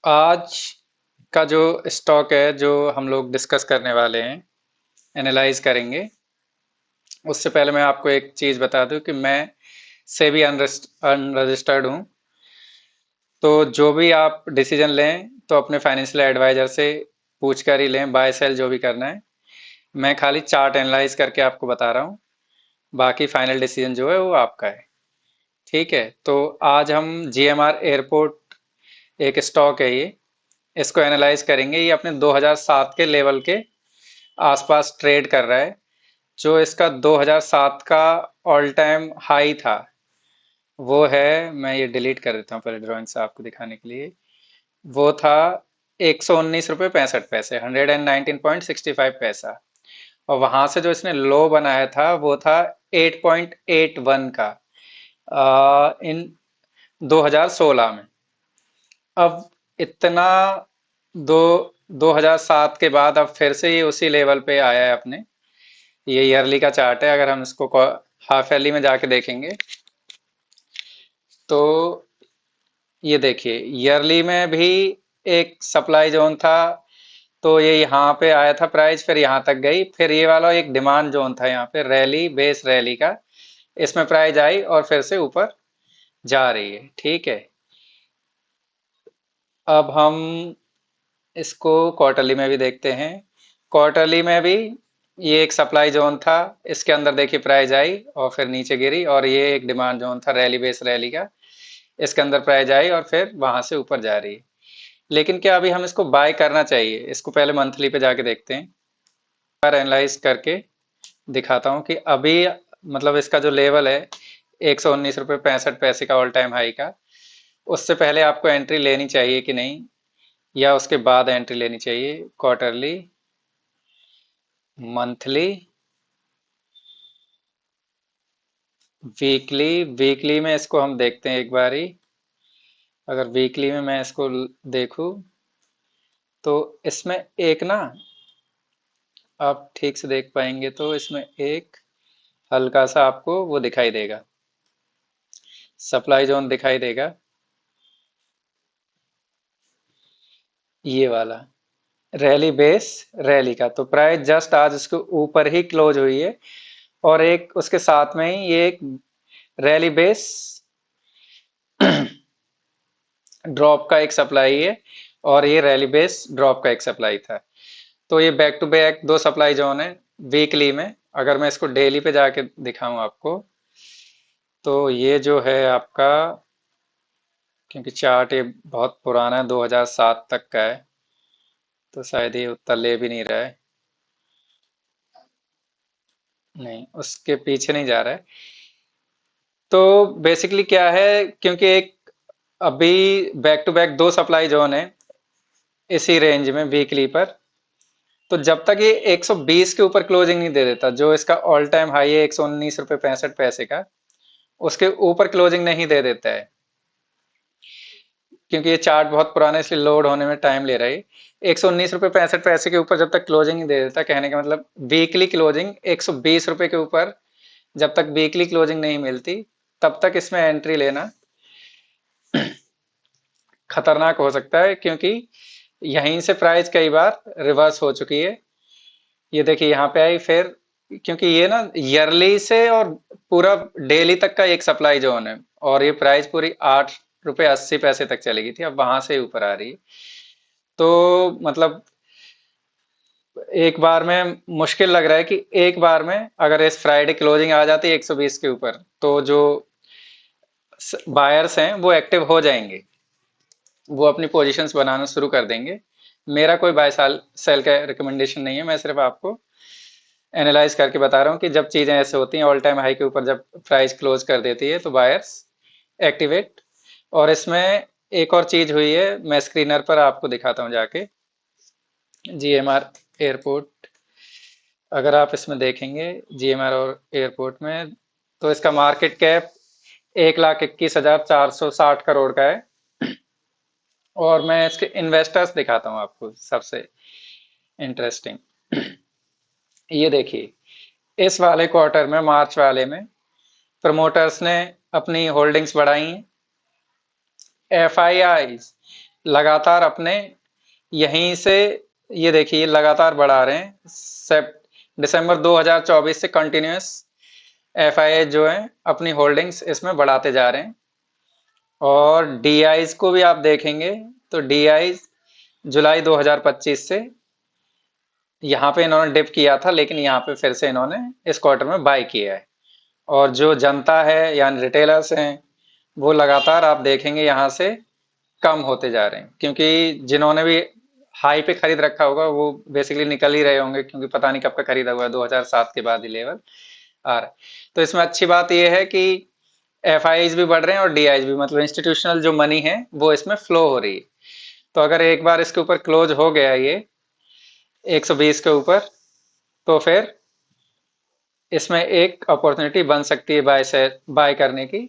आज का जो स्टॉक है जो हम लोग डिस्कस करने वाले हैं, एनालाइज करेंगे। उससे पहले मैं आपको एक चीज़ बता दूं कि मैं सेबी अनरजिस्टर्ड हूं। तो जो भी आप डिसीजन लें तो अपने फाइनेंशियल एडवाइजर से पूछ कर ही लें, बाय सेल जो भी करना है। मैं खाली चार्ट एनालाइज करके आपको बता रहा हूँ, बाकी फाइनल डिसीजन जो है वो आपका है। ठीक है, तो आज हम जीएमआर एयरपोर्ट एक स्टॉक है ये, इसको एनालाइज करेंगे। ये अपने 2007 के लेवल के आसपास ट्रेड कर रहा है। जो इसका 2007 का ऑल टाइम हाई था वो है, मैं ये डिलीट कर देता हूँ पहले ड्राइंग से आपको दिखाने के लिए। वो था 119 रुपये 65 पैसे, 119.65 पैसा। और वहां से जो इसने लो बनाया था वो था 8.81 का इन 2016 में। अब इतना दो 2007 के बाद अब फिर से ये उसी लेवल पे आया है अपने। ये ईयरली का चार्ट है, अगर हम इसको हाफ ईयरली में जाके देखेंगे तो ये देखिए ईयरली में भी एक सप्लाई जोन था। तो ये यहाँ पे आया था प्राइस, फिर यहाँ तक गई, फिर ये वाला एक डिमांड जोन था यहाँ पे, रैली बेस रैली का। इसमें प्राइस आई और फिर से ऊपर जा रही है। ठीक है, अब हम इसको क्वार्टरली में भी देखते हैं। क्वार्टरली में भी ये एक सप्लाई जोन था, इसके अंदर देखिए प्राइस आई और फिर नीचे गिरी, और ये एक डिमांड जोन था रैली बेस रैली का, इसके अंदर प्राइस आई और फिर वहां से ऊपर जा रही है। लेकिन क्या अभी हम इसको बाय करना चाहिए? इसको पहले मंथली पे जाके देखते हैं। पर एनालाइज करके दिखाता हूँ कि अभी मतलब इसका जो लेवल है 119 रुपये 65 पैसे का ऑल टाइम हाई का, उससे पहले आपको एंट्री लेनी चाहिए कि नहीं, या उसके बाद एंट्री लेनी चाहिए। Quarterly, monthly, weekly. वीकली में इसको हम देखते हैं एक बारी। अगर वीकली में मैं इसको देखूं तो इसमें एक ना, आप ठीक से देख पाएंगे तो इसमें एक हल्का सा आपको वो दिखाई देगा, सप्लाई जोन दिखाई देगा, ये वाला रैली बेस रैली का। तो प्राइस जस्ट आज उसके ऊपर ही क्लोज हुई है, और एक उसके साथ में ही ये एक रैली बेस ड्रॉप का एक सप्लाई है, और ये रैली बेस ड्रॉप का एक सप्लाई था। तो ये बैक टू बैक दो सप्लाई जोन है वीकली में। अगर मैं इसको डेली पे जाके दिखाऊं आपको, तो ये जो है आपका, क्योंकि चार्ट ये बहुत पुराना है, 2007 तक का है, तो शायद ये उतना ले भी नहीं रहा है। नहीं, उसके पीछे नहीं जा रहा है। तो बेसिकली क्या है, क्योंकि एक अभी बैक टू बैक दो सप्लाई जोन है इसी रेंज में वीकली पर, तो जब तक ये 120 के ऊपर क्लोजिंग नहीं दे देता, जो इसका ऑल टाइम हाई है 119 रुपये 65 पैसे का, उसके ऊपर क्लोजिंग नहीं दे देता है। क्योंकि ये चार्ट बहुत पुराना है इसलिए लोड होने में टाइम ले रहा है। 119 रुपये 65 पैसे के ऊपर जब तक क्लोजिंग नहीं दे देता, कहने का मतलब वीकली क्लोजिंग 120 रुपये के ऊपर जब तक वीकली क्लोजिंग नहीं मिलती, तब तक इसमें एंट्री लेना खतरनाक हो सकता है। क्योंकि यहीं से प्राइस कई बार रिवर्स हो चुकी है। ये देखिए यहाँ पे आई फिर, क्योंकि ये ना ईयरली से और पूरा डेली तक का एक सप्लाई जोन है, और ये प्राइस पूरी 8 रुपये 80 पैसे तक चली गई थी, अब वहां से ऊपर आ रही है। तो मतलब एक बार में मुश्किल लग रहा है कि एक बार में अगर इस फ्राइडे क्लोजिंग आ जाती है 120 के ऊपर, तो जो बायर्स हैं वो एक्टिव हो जाएंगे, वो अपनी पोजीशंस बनाना शुरू कर देंगे। मेरा कोई बाय साल सेल का रिकमेंडेशन नहीं है, मैं सिर्फ आपको एनालाइज करके बता रहा हूँ कि जब चीजें ऐसे होती हैं ऑल टाइम हाई के ऊपर, जब प्राइस क्लोज कर देती है तो बायर्स एक्टिवेट। और इसमें एक और चीज हुई है, मैं स्क्रीनर पर आपको दिखाता हूँ जाके। जीएमआर एयरपोर्ट, अगर आप इसमें देखेंगे जीएमआर और एयरपोर्ट में, तो इसका मार्केट कैप 1,21,460 करोड़ का है। और मैं इसके इन्वेस्टर्स दिखाता हूँ आपको, सबसे इंटरेस्टिंग। ये देखिए इस वाले क्वार्टर में, मार्च वाले में, प्रमोटर्स ने अपनी होल्डिंग्स बढ़ाई हैं। एफ आई आई लगातार अपने यहीं से, ये देखिए लगातार बढ़ा रहे हैं। दिसंबर 2024 से कंटिन्यूस एफआईआई जो है अपनी होल्डिंग्स इसमें बढ़ाते जा रहे हैं। और डीआईज को भी आप देखेंगे तो डीआईज जुलाई 2025 से यहाँ पे इन्होंने डिप किया था, लेकिन यहाँ पे फिर से इन्होंने इस क्वार्टर में बाय किया है। और जो जनता है यानी रिटेलर्स हैं, वो लगातार आप देखेंगे यहाँ से कम होते जा रहे हैं, क्योंकि जिन्होंने भी हाई पे खरीद रखा होगा वो बेसिकली निकल ही रहे होंगे, क्योंकि पता नहीं कब का खरीदा हुआ है, 2007 के बाद ही लेवल आ रहा है। तो इसमें अच्छी बात यह है कि एफआईज भी बढ़ रहे हैं और डीआईज भी, मतलब इंस्टीट्यूशनल जो मनी है वो इसमें फ्लो हो रही है। तो अगर एक बार इसके ऊपर क्लोज हो गया ये 120 के ऊपर, तो फिर इसमें एक अपॉर्चुनिटी बन सकती है बाय करने की।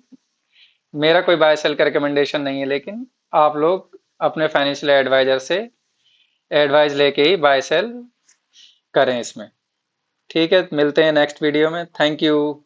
मेरा कोई बाय सेल का रिकमेंडेशन नहीं है, लेकिन आप लोग अपने फाइनेंशियल एडवाइजर से एडवाइस लेके ही बाय सेल करें इसमें। ठीक है, मिलते हैं नेक्स्ट वीडियो में। Thank you.